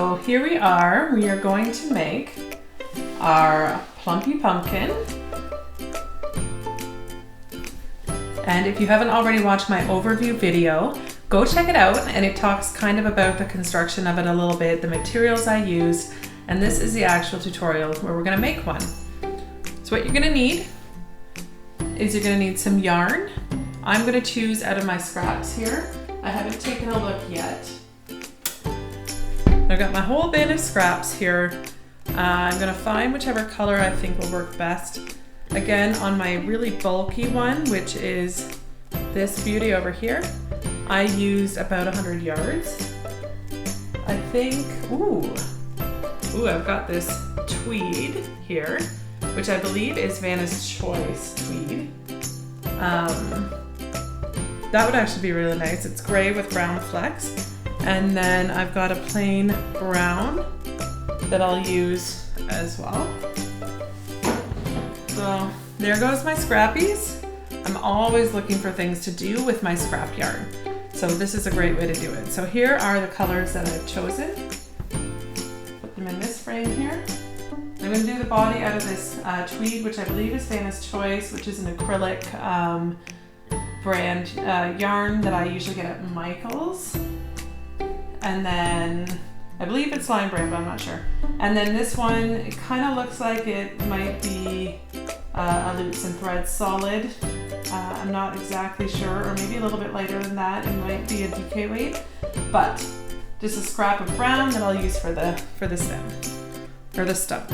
So here we are going to make our Plumpy Pumpkin. And if you haven't already watched my overview video, go check it out, and it talks kind of about the construction of it a little bit, the materials I used, and this is the actual tutorial where we're gonna make one. So what you're gonna need is you're gonna need some yarn. I'm gonna choose out of my scraps here. I haven't taken a look yet. I've got my whole bin of scraps here. I'm gonna find whichever color I think will work best. Again, on my really bulky one, which is this beauty over here, I used about 100 yards. I think, ooh, I've got this tweed here, which I believe is Vanna's Choice tweed. That would actually be really nice. It's gray with brown flecks. And then I've got a plain brown that I'll use as well. So there goes my scrappies. I'm always looking for things to do with my scrap yarn. So this is a great way to do it. So here are the colors that I've chosen. Put them in this frame here. I'm going to do the body out of this tweed, which I believe is Vanna's Choice, which is an acrylic brand yarn that I usually get at Michael's. And then I believe it's Line Brand, but I'm not sure. And then this one, it kind of looks like it might be a Loops and Threads solid. I'm not exactly sure, or maybe a little bit lighter than that. It might be a DK weight, but just a scrap of brown that I'll use for the stem, or the stump.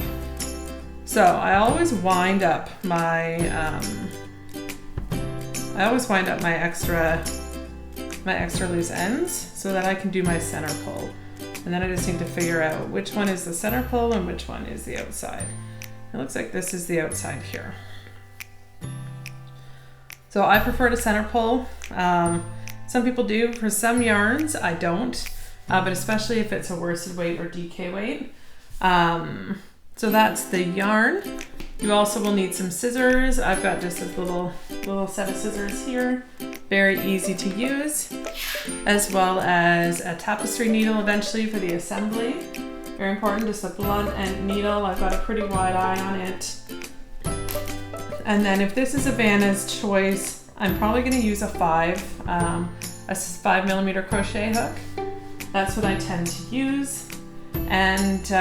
So I always wind up my extra loose ends so that I can do my center pull. And then I just need to figure out which one is the center pull and which one is the outside. It looks like this is the outside here. So I prefer to center pull. Some people do. For some yarns, I don't, but especially if it's a worsted weight or DK weight. So that's the yarn. You also will need some scissors. I've got just this little set of scissors here. Very easy to use, as well as a tapestry needle eventually for the assembly. Very important, just a blunt end needle. I've got a pretty wide eye on it. And then if this is a Vanna's Choice, I'm probably gonna use a 5mm crochet hook. That's what I tend to use. And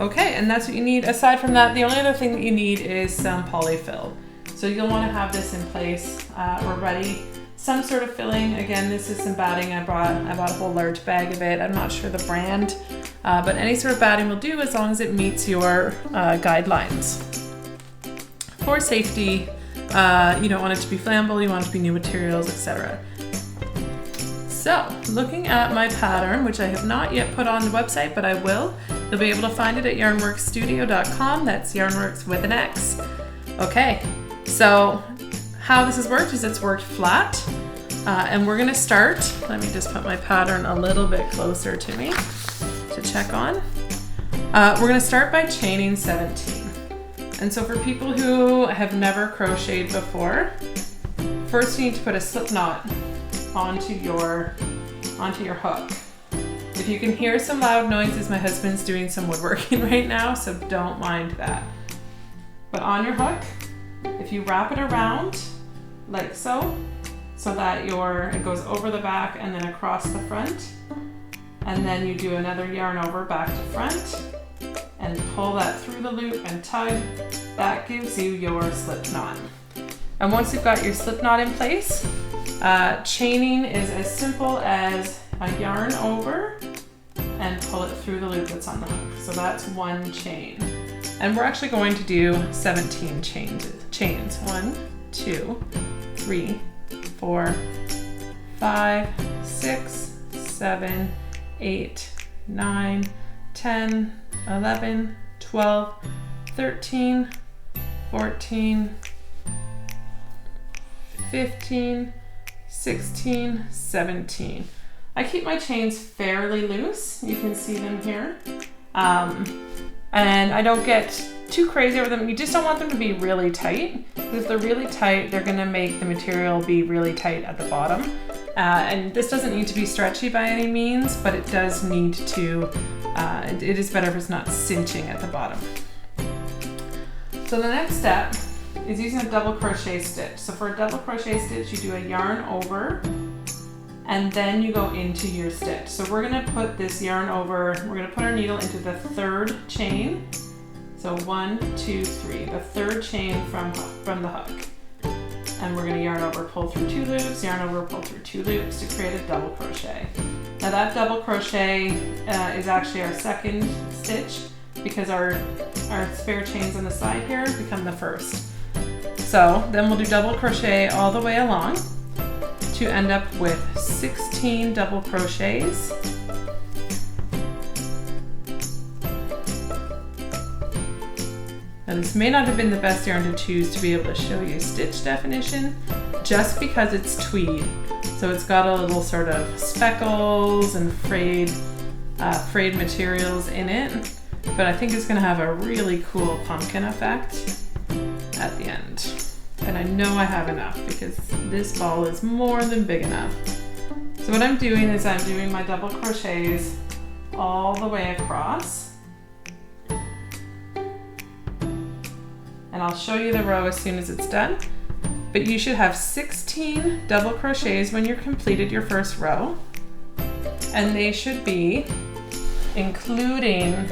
okay, and that's what you need. Aside from that, the only other thing that you need is some polyfill. So you'll want to have this in place or ready. Some sort of filling. Again, this is some batting. I bought a whole large bag of it. I'm not sure the brand, but any sort of batting will do as long as it meets your guidelines. For safety, you don't want it to be flammable, you want it to be new materials, etc. So, looking at my pattern, which I have not yet put on the website, but I will. You'll be able to find it at yarnworksstudio.com. That's yarnworks with an X. Okay, so how this has worked is it's worked flat. And we're gonna start, let me just put my pattern a little bit closer to me to check on. We're gonna start by chaining 17. And so for people who have never crocheted before, first you need to put a slip knot onto your hook. If you can hear some loud noises, my husband's doing some woodworking right now, so don't mind that. But on your hook, if you wrap it around like so that it goes over the back and then across the front, and then you do another yarn over back to front and pull that through the loop and tug, that gives you your slip knot. And once you've got your slip knot in place, chaining is as simple as a yarn over and pull it through the loop that's on the hook. So that's one chain. And we're actually going to do 17 chains. 1, 2, 3, 4, 5, 6, 7, 8, 9, 10, 11, 12, 13, 14, 15, 16, 17. I keep my chains fairly loose. You can see them here. And I don't get too crazy over them. You just don't want them to be really tight. Because if they're really tight, they're gonna make the material be really tight at the bottom. And this doesn't need to be stretchy by any means, but it does need to It is better if it's not cinching at the bottom. So the next step is using a double crochet stitch. So for a double crochet stitch, you do a yarn over and then you go into your stitch. So we're gonna put this yarn over, we're gonna put our needle into the third chain. So 1, 2, 3, the third chain from the hook. And we're gonna yarn over, pull through 2 loops, yarn over, pull through 2 loops to create a double crochet. Now that double crochet is actually our second stitch because our spare chains on the side here become the first. So then we'll do double crochet all the way along to end up with 16 double crochets. Now this may not have been the best yarn to choose to be able to show you stitch definition, just because it's tweed. So it's got a little sort of speckles and frayed materials in it, but I think it's gonna have a really cool pumpkin effect at the end. And I know I have enough because this ball is more than big enough. So what I'm doing is I'm doing my double crochets all the way across. And I'll show you the row as soon as it's done. But you should have 16 double crochets when you're completed your first row. And they should be including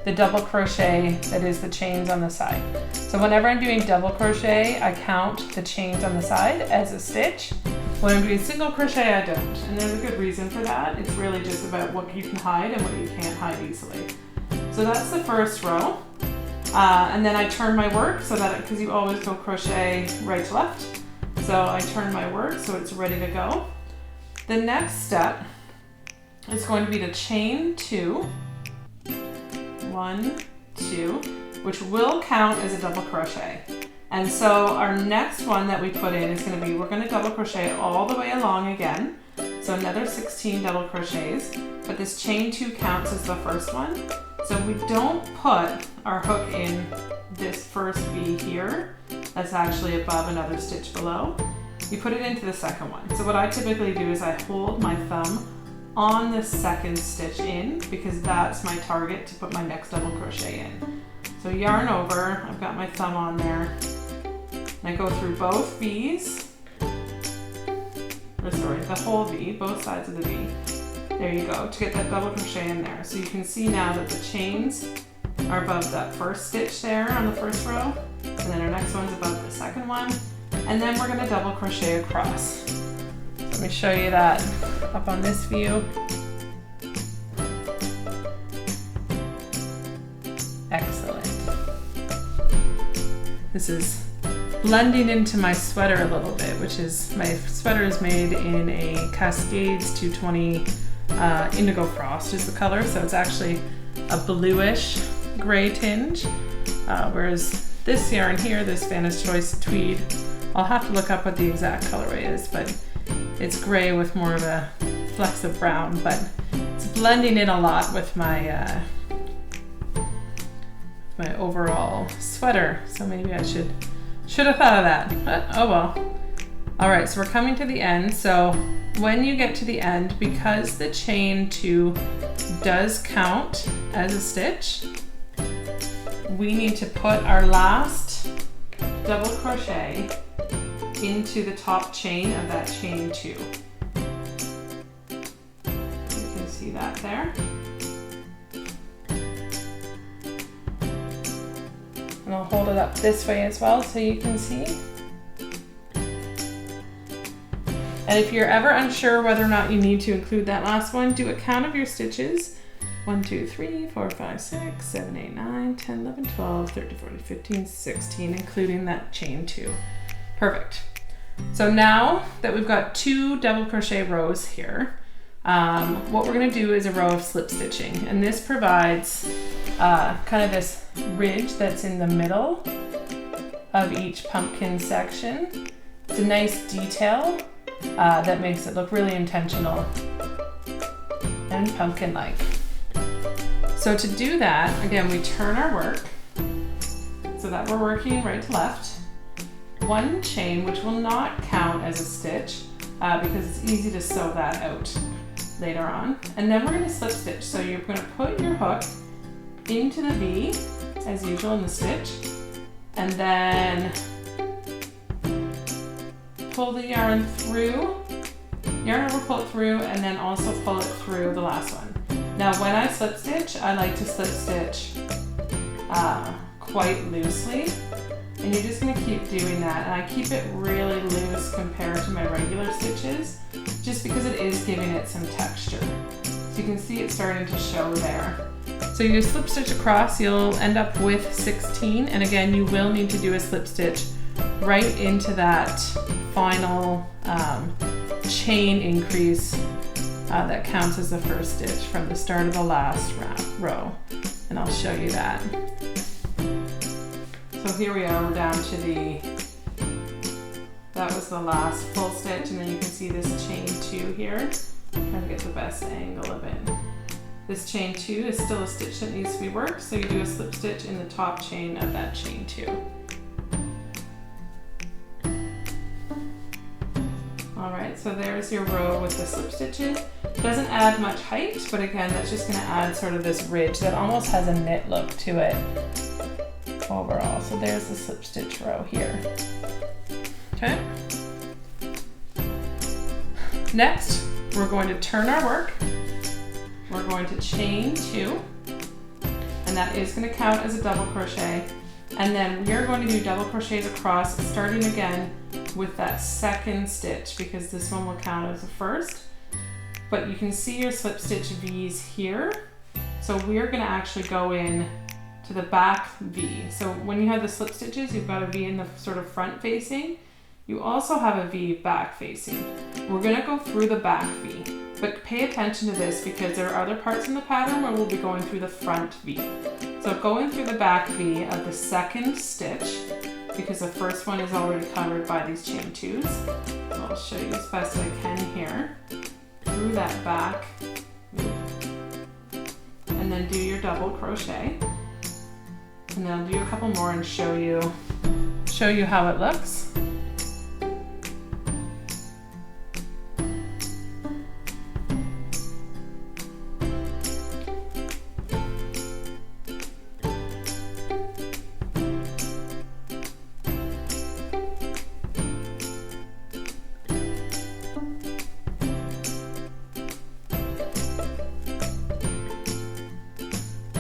the double crochet that is the chains on the side. So whenever I'm doing double crochet, I count the chains on the side as a stitch. When I'm doing single crochet, I don't. And there's a good reason for that. It's really just about what you can hide and what you can't hide easily. So that's the first row. And then I turn my work so that, because you always go crochet right to left. So I turn my work so it's ready to go. The next step is going to be to chain 2, 1, 2, which will count as a double crochet. And so our next one that we put in is going to be, we're going to double crochet all the way along again. So another 16 double crochets, but this chain 2 counts as the first one. So we don't put our hook in this first V here, that's actually above another stitch below. You put it into the second one. So what I typically do is I hold my thumb on the second stitch in because that's my target to put my next double crochet in. So yarn over, I've got my thumb on there, and I go through both V's, or sorry, the whole V, both sides of the V. There you go, to get that double crochet in there. So you can see now that the chains are above that first stitch there on the first row, and then our next one's above the second one, and then we're gonna double crochet across. So let me show you that up on this view. Excellent. This is blending into my sweater a little bit, which is, my sweater is made in a Cascades 220 Indigo Frost is the color, so it's actually a bluish gray tinge, whereas this yarn here, this Vanna's Choice tweed, I'll have to look up what the exact colorway is, but it's gray with more of a flecks of brown, but it's blending in a lot with my my overall sweater, so maybe I should have thought of that, but oh well. All right, so we're coming to the end. So when you get to the end, because the chain 2 does count as a stitch, we need to put our last double crochet into the top chain of that chain 2. You can see that there. And I'll hold it up this way as well so you can see. And if you're ever unsure whether or not you need to include that last one, do a count of your stitches. 1, 2, 3, 4, 5, 6, 7, 8, 9, 10, 11, 12, 13, 14, 15, 16, including that chain 2. Perfect. So now that we've got 2 double crochet rows here, what we're going to do is a row of slip stitching. And this provides kind of this ridge that's in the middle of each pumpkin section. It's a nice detail that makes it look really intentional and pumpkin-like. So to do that, again, we turn our work so that we're working right to left. 1 chain, which will not count as a stitch because it's easy to sew that out. later on. And then we're going to slip stitch. So you're going to put your hook into the V as usual in the stitch, and then pull the yarn through, yarn over, pull it through, and then also pull it through the last one. Now when I slip stitch, I like to slip stitch quite loosely, and you're just going to keep doing that, and I keep it really loose compared to my regular stitches just because it is giving it some texture. So you can see it's starting to show there. So you slip stitch across, you'll end up with 16, and again you will need to do a slip stitch right into that final chain increase that counts as the first stitch from the start of the last row, and I'll show you that. So here we are, we're down to that was the last full stitch, and then you can see this chain 2 here. I'm trying to get the best angle of it. This chain 2 is still a stitch that needs to be worked, so you do a slip stitch in the top chain of that chain 2. Alright, so there's your row with the slip stitches. Doesn't add much height, but again, that's just going to add sort of this ridge that almost has a knit look to it overall. So there's the slip stitch row here. Okay. Next, we're going to turn our work. We're going to chain 2, and that is going to count as a double crochet. And then we are going to do double crochets across, starting again with that second stitch, because this one will count as the first. But you can see your slip stitch V's here. So we're going to actually go in to the back V. So when you have the slip stitches, you've got a V in the sort of front facing. You also have a V back facing. We're going to go through the back V. But pay attention to this because there are other parts in the pattern where we'll be going through the front V. So going through the back V of the second stitch, because the first one is already covered by these chain 2s. So I'll show you as best I can here. Through that back V. And then do your double crochet. And then I'll do a couple more and show you how it looks.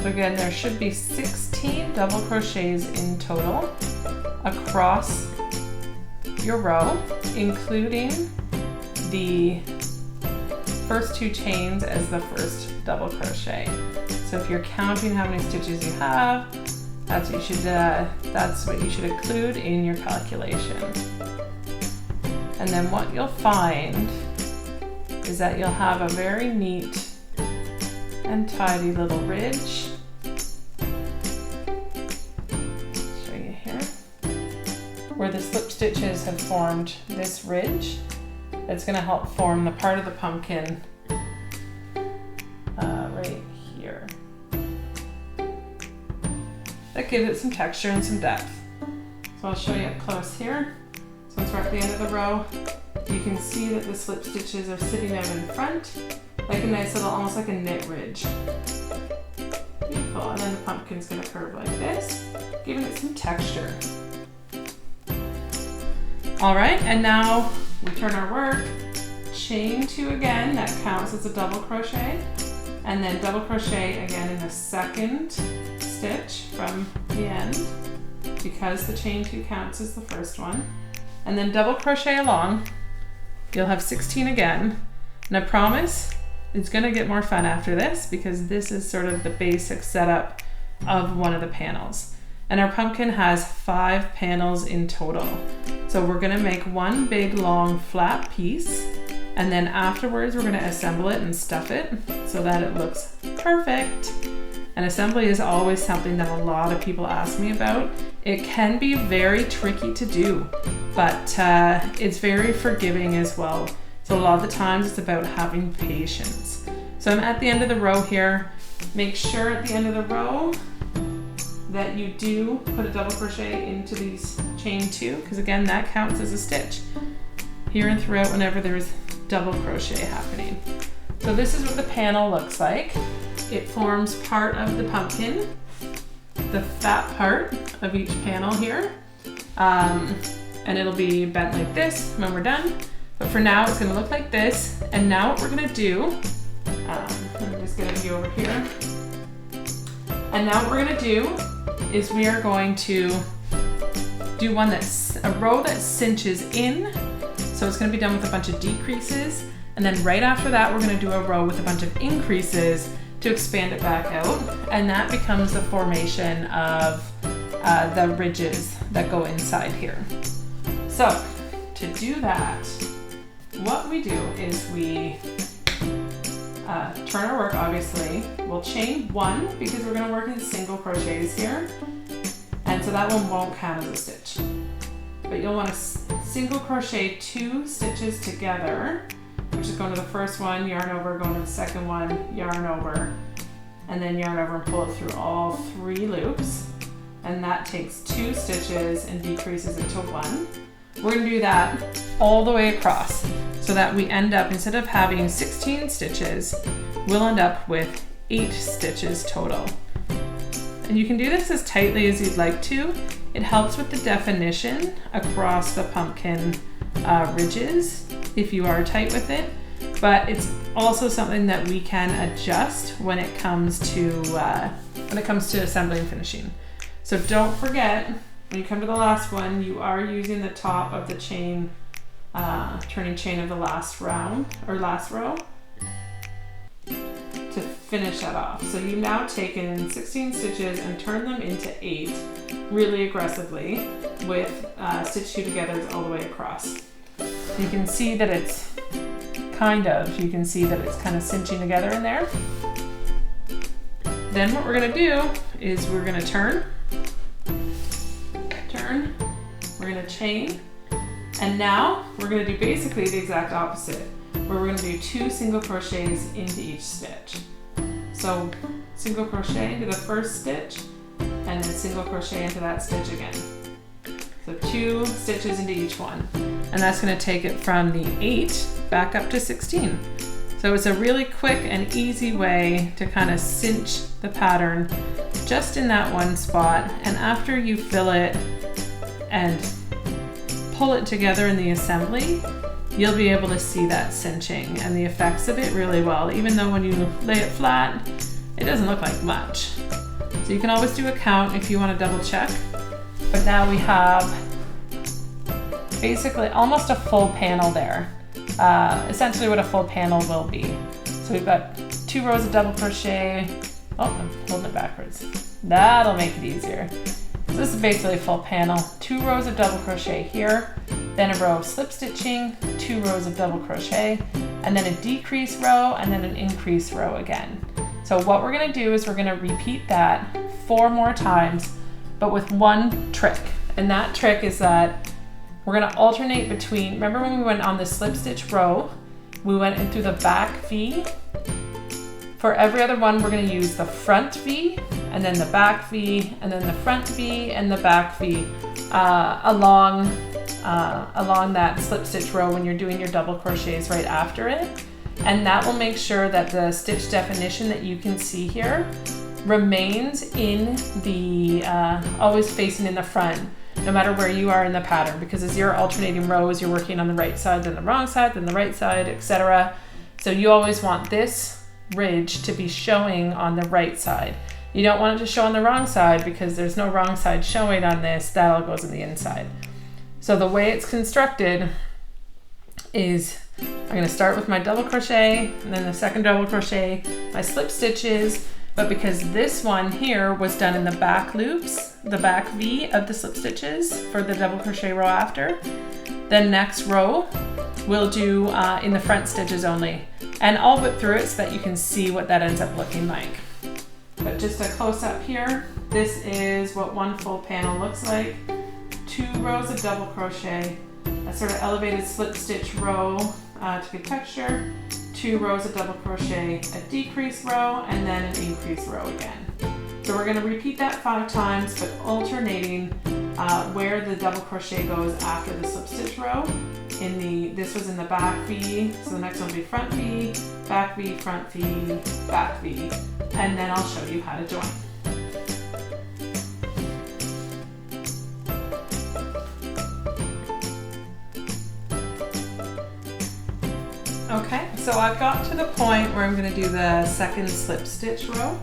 Again, there should be 16 double crochets in total across your row, including the first 2 chains as the first double crochet. So if you're counting how many stitches you have, that's what you should include in your calculation. And then what you'll find is that you'll have a very neat and tidy little ridge. Show you here, where the slip stitches have formed this ridge. That's going to help form the part of the pumpkin right here. That gives it some texture and some depth. So I'll show you up close here. So once we're at the end of the row, you can see that the slip stitches are sitting out in front, like a nice little, almost like a knit ridge. Beautiful, and then the pumpkin's gonna curve like this, giving it some texture. All right, and now we turn our work, chain 2 again, that counts as a double crochet, and then double crochet again in the second stitch from the end, because the chain 2 counts as the first one, and then double crochet along. You'll have 16 again, and I promise it's gonna get more fun after this, because this is sort of the basic setup of one of the panels. And our pumpkin has 5 panels in total. So we're gonna make one big long flat piece, and then afterwards we're gonna assemble it and stuff it so that it looks perfect. And assembly is always something that a lot of people ask me about. It can be very tricky to do, but it's very forgiving as well. So a lot of the times it's about having patience. So I'm at the end of the row here. Make sure at the end of the row that you do put a double crochet into these chain 2, because again, that counts as a stitch here and throughout whenever there's double crochet happening. So this is what the panel looks like. It forms part of the pumpkin, the fat part of each panel here. And it'll be bent like this when we're done. But for now, it's gonna look like this. And now what we're gonna do, let me just get a view over here. And now what we're gonna do is we are going to do a row that cinches in. So it's gonna be done with a bunch of decreases. And then right after that, we're gonna do a row with a bunch of increases to expand it back out. And that becomes the formation of the ridges that go inside here. So to do that, what we do is we turn our work, obviously. We'll chain 1 because we're gonna work in single crochets here. And so that one won't count as a stitch. But you'll wanna single crochet 2 stitches together, which is going to the first one, yarn over, going to the second one, yarn over, and then yarn over and pull it through all 3 loops. And that takes 2 stitches and decreases it to 1. We're gonna do that all the way across so that we end up, instead of having 16 stitches, we'll end up with 8 stitches total. And you can do this as tightly as you'd like to. It helps with the definition across the pumpkin ridges if you are tight with it, but it's also something that we can adjust when it comes to assembling and finishing. So don't forget, when you come to the last one, you are using the top of the chain, turning chain of the last round or last row to finish that off. So you've now taken 16 stitches and turned them into 8 really aggressively with stitch 2 togethers all the way across. You can see that it's kind of cinching together in there. Then what we're gonna do is we're gonna turn, we're gonna chain, and now we're gonna do basically the exact opposite, where we're gonna do 2 single crochets into each stitch. So single crochet into the first stitch, and then single crochet into that stitch again. So 2 stitches into each one. And that's gonna take it from the 8 back up to 16. So it's a really quick and easy way to kind of cinch the pattern just in that one spot. And after you fill it and pull it together in the assembly, you'll be able to see that cinching and the effects of it really well, even though when you lay it flat, it doesn't look like much. So you can always do a count if you want to double check. But now we have basically almost a full panel there. Essentially what a full panel will be. So we've got 2 rows of double crochet. Oh, I'm holding it backwards. That'll make it easier. So this is basically a full panel. 2 rows of double crochet here, then a row of slip stitching, 2 rows of double crochet, and then a decrease row, and then an increase row again. So what we're gonna do is we're gonna repeat that 4 more times, but with one trick. And that trick is that we're gonna alternate between, remember when we went on the slip stitch row, we went in through the back V. For every other one, we're gonna use the front V, and then the back V, and then the front V, and the back V along that slip stitch row when you're doing your double crochets right after it. And that will make sure that the stitch definition that you can see here remains in the, always facing in the front, no matter where you are in the pattern, because as you're alternating rows, you're working on the right side, then the wrong side, then the right side, etc. So you always want this ridge to be showing on the right side. You don't want it to show on the wrong side because there's no wrong side showing on this, that all goes in the inside. So the way it's constructed is I'm going to start with my double crochet and then the second double crochet, my slip stitches, but because this one here was done in the back loops, the back V of the slip stitches for the double crochet row after, then next row we'll do in the front stitches only. And I'll whip through it so that you can see what that ends up looking like. But just a close up here, this is what one full panel looks like. 2 rows of double crochet, a sort of elevated slip stitch row to get texture, 2 rows of double crochet, a decrease row, and then an increase row again. So we're going to repeat that 5 times, but alternating where the double crochet goes after the slip stitch row. This was in the back V, so the next one will be front V, back V, front V, back V, and then I'll show you how to join. Okay, so I've got to the point where I'm going to do the second slip stitch row.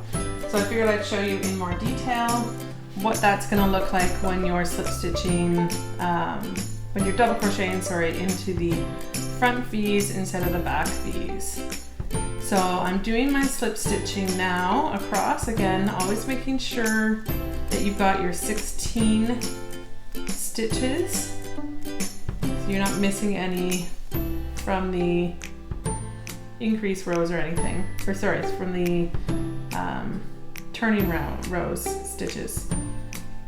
So I figured I'd show you in more detail what that's going to look like when you're slip stitching, when you're double crocheting, into the front V's instead of the back V's. So I'm doing my slip stitching now across, again, always making sure that you've got your 16 stitches, so you're not missing any from the increase rows or anything, or sorry, it's from the turning rows stitches.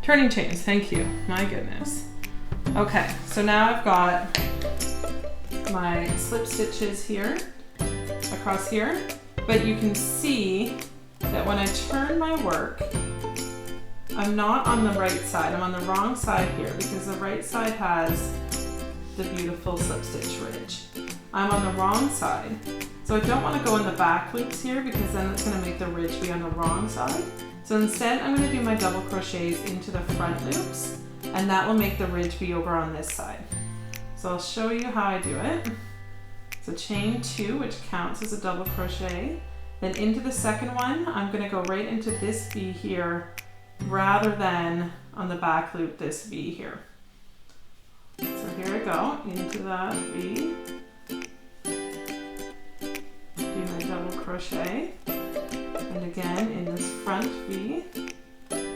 Turning chains, thank you, my goodness. Okay, so now I've got my slip stitches here, across here, but you can see that when I turn my work, I'm not on the right side, I'm on the wrong side here because the right side has the beautiful slip stitch ridge. I'm on the wrong side. So I don't want to go in the back loops here because then it's going to make the ridge be on the wrong side. So instead I'm going to do my double crochets into the front loops, and that will make the ridge be over on this side. So I'll show you how I do it. So chain 2, which counts as a double crochet. Then into the second one, I'm going to go right into this V here rather than on the back loop this V here. So here I go, into that V. Do my double crochet, and again in this front V, and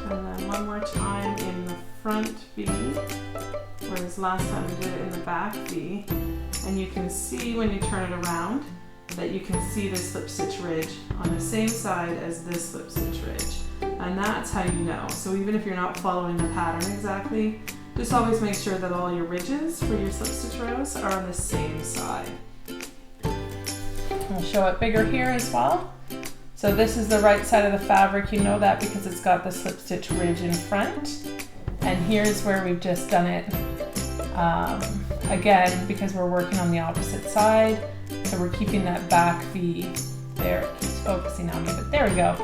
then one more time in the front V, whereas last time we did it in the back V. And you can see when you turn it around that you can see the slip stitch ridge on the same side as this slip stitch ridge, and that's how you know. So even if you're not following the pattern exactly, just always make sure that all your ridges for your slip stitch rows are on the same side. I'll show it bigger here as well. So this is the right side of the fabric. You know that because it's got the slip stitch ridge in front. And here's where we've just done it again because we're working on the opposite side. So we're keeping that back V there. It keeps focusing on me, but there we go.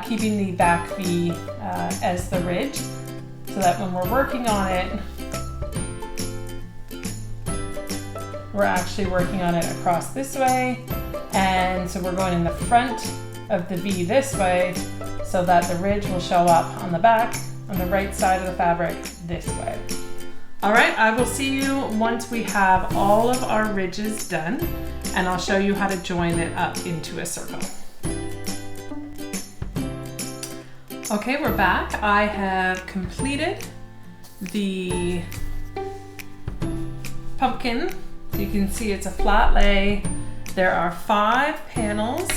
Keeping the back V as the ridge, so that when we're working on it, we're actually working on it across this way. And so we're going in the front of the V this way so that the ridge will show up on the back, on the right side of the fabric this way. All right, I will see you once we have all of our ridges done, and I'll show you how to join it up into a circle. Okay, we're back. I have completed the pumpkin. So you can see it's a flat lay. There are 5 panels.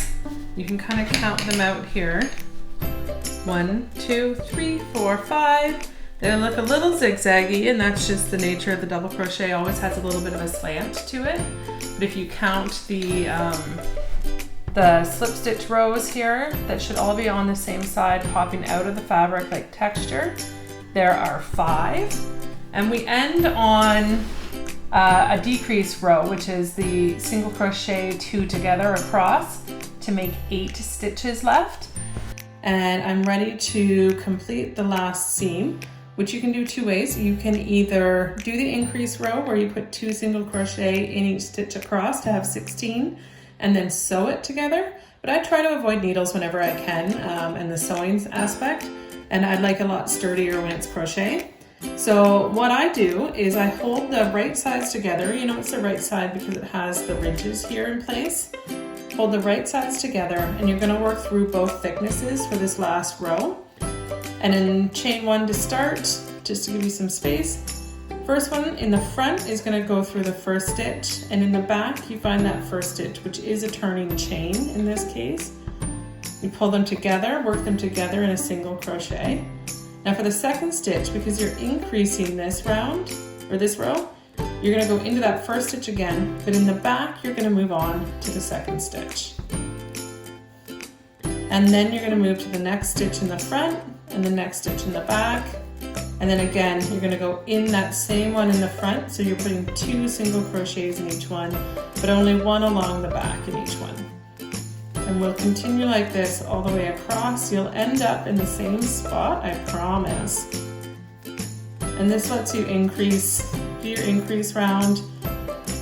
You can kind of count them out here. 1, 2, 3, 4, 5. They look a little zigzaggy, and that's just the nature of the double crochet. Always has a little bit of a slant to it. But if you count the slip stitch rows here, that should all be on the same side, popping out of the fabric like texture. There are 5. And we end on a decrease row, which is the single crochet 2 together across to make 8 stitches left. And I'm ready to complete the last seam, which you can do 2 ways. You can either do the increase row where you put 2 single crochet in each stitch across to have 16 and then sew it together. But I try to avoid needles whenever I can and the sewing aspect, and I like a lot sturdier when it's crochet. So what I do is I hold the right sides together. You know it's the right side because it has the ridges here in place. Hold the right sides together, and you're going to work through both thicknesses for this last row. And then chain 1 to start, just to give you some space. First one in the front is going to go through the first stitch, and in the back you find that first stitch, which is a turning chain in this case. You pull them together, work them together in a single crochet. Now for the second stitch, because you're increasing this round, or this row, you're going to go into that first stitch again, but in the back you're going to move on to the second stitch. and then you're going to move to the next stitch in the front and the next stitch in the back, and then again you're going to go in that same one in the front, so you're putting 2 single crochets in each one, but only 1 along the back in each one. And we'll continue like this all the way across. You'll end up in the same spot, I promise. And this lets you increase, do your increase round.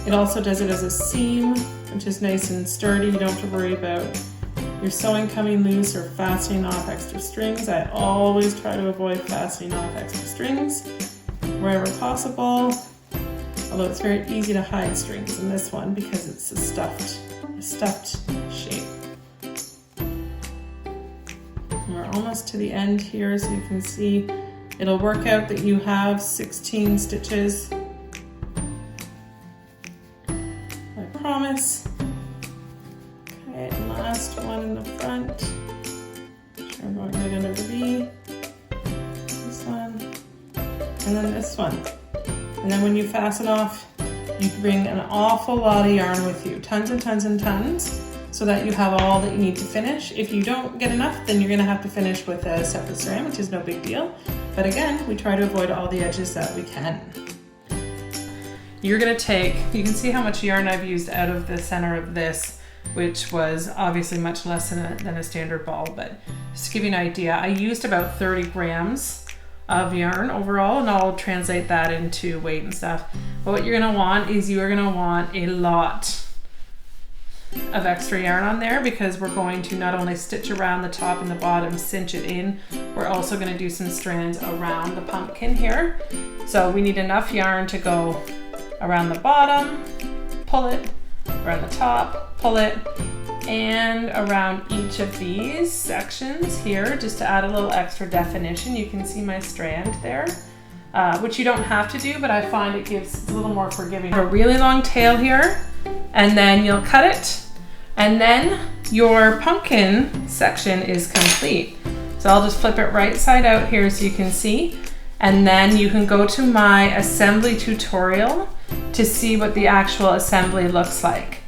It also does it as a seam, which is nice and sturdy. You don't have to worry about your sewing coming loose or fastening off extra strings. I always try to avoid fastening off extra strings wherever possible, although it's very easy to hide strings in this one because it's a stuffed shape. And we're almost to the end here, so you can see it'll work out that you have 16 stitches. I promise. Okay, and last one in the front. Sure, I'm going right under the V. This one, and then this one. And then when you fasten off, you bring an awful lot of yarn with you, tons and tons and tons, so that you have all that you need to finish. If you don't get enough, then you're gonna have to finish with a separate strand, which is no big deal. But again, we try to avoid all the edges that we can. You're gonna take, you can see how much yarn I've used out of the center of this, which was obviously much less than a standard ball, but just to give you an idea, I used about 30 grams of yarn overall, and I'll translate that into weight and stuff. But what you're gonna want is you're gonna want a lot of extra yarn on there, because we're going to not only stitch around the top and the bottom, cinch it in, we're also going to do some strands around the pumpkin here. So we need enough yarn to go around the bottom, pull it, around the top, pull it, and around each of these sections here, just to add a little extra definition. You can see my strand there, which you don't have to do, but I find it gives a little more forgiving. A really long tail here, and then you'll cut it, and then your pumpkin section is complete. So I'll just flip it right side out here so you can see, and then you can go to my assembly tutorial to see what the actual assembly looks like.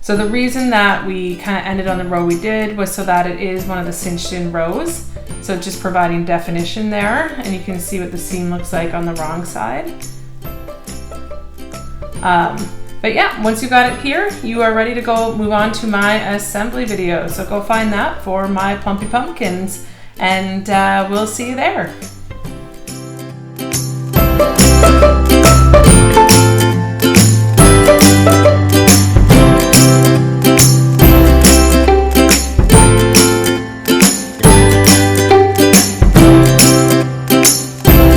So the reason that we kind of ended on the row we did was so that it is one of the cinched in rows, so just providing definition there, and you can see what the seam looks like on the wrong side. But yeah, once you got it here, you are ready to go move on to my assembly video. So go find that for my Plumpy Pumpkins, and we'll see you there.